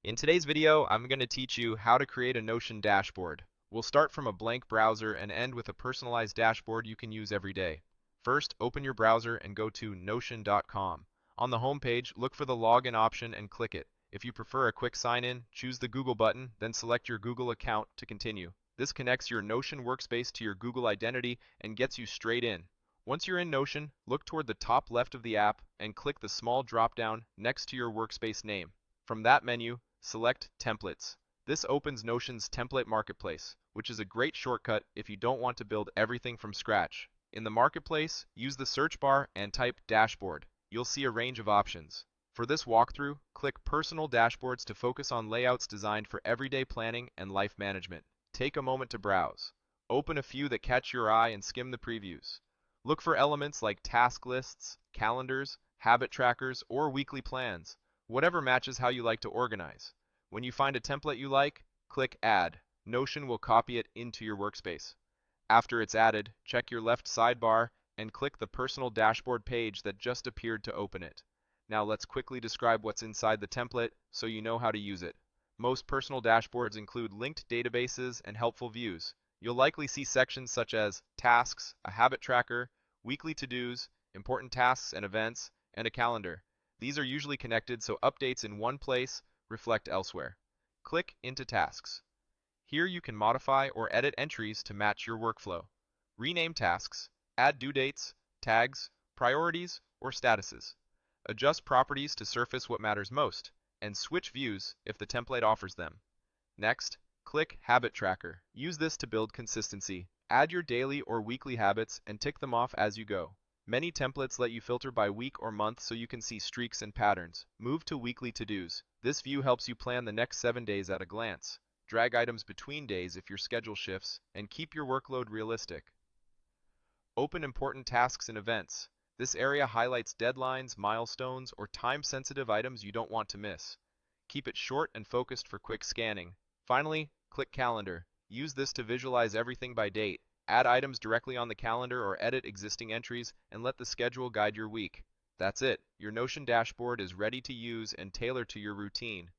In today's video, I'm going to teach you how to create a Notion dashboard. We'll start from a blank browser and end with a personalized dashboard you can use every day. First, open your browser and go to notion.com. On the home page, look for the login option and click it. If you prefer a quick sign-in, choose the Google button, then select your Google account to continue. This connects your Notion workspace to your Google identity and gets you straight in. Once you're in Notion, look toward the top left of the app and click the small drop-down next to your workspace name. From that menu, select Templates. This opens Notion's template marketplace, which is a great shortcut if you don't want to build everything from scratch. In the marketplace, use the search bar and type Dashboard. You'll see a range of options. For this walkthrough, click Personal Dashboards to focus on layouts designed for everyday planning and life management. Take a moment to browse. Open a few that catch your eye and skim the previews. Look for elements like task lists, calendars, habit trackers, or weekly plans. Whatever matches how you like to organize. When you find a template you like, click Add. Notion will copy it into your workspace. After it's added, check your left sidebar and click the Personal Dashboard page that just appeared to open it. Now let's quickly describe what's inside the template so you know how to use it. Most personal dashboards include linked databases and helpful views. You'll likely see sections such as Tasks, a habit tracker, weekly to-dos, important tasks and events, and a calendar. These are usually connected so updates in one place reflect elsewhere. Click into Tasks. Here you can modify or edit entries to match your workflow. Rename tasks, add due dates, tags, priorities, or statuses. Adjust properties to surface what matters most, and switch views if the template offers them. Next, click Habit Tracker. Use this to build consistency. Add your daily or weekly habits and tick them off as you go. Many templates let you filter by week or month so you can see streaks and patterns. Move to weekly to-dos. This view helps you plan the next 7 days at a glance. Drag items between days if your schedule shifts, and keep your workload realistic. Open important tasks and events. This area highlights deadlines, milestones, or time-sensitive items you don't want to miss. Keep it short and focused for quick scanning. Finally, click Calendar. Use this to visualize everything by date. Add items directly on the calendar or edit existing entries and let the schedule guide your week. That's it. Your Notion dashboard is ready to use and tailor to your routine.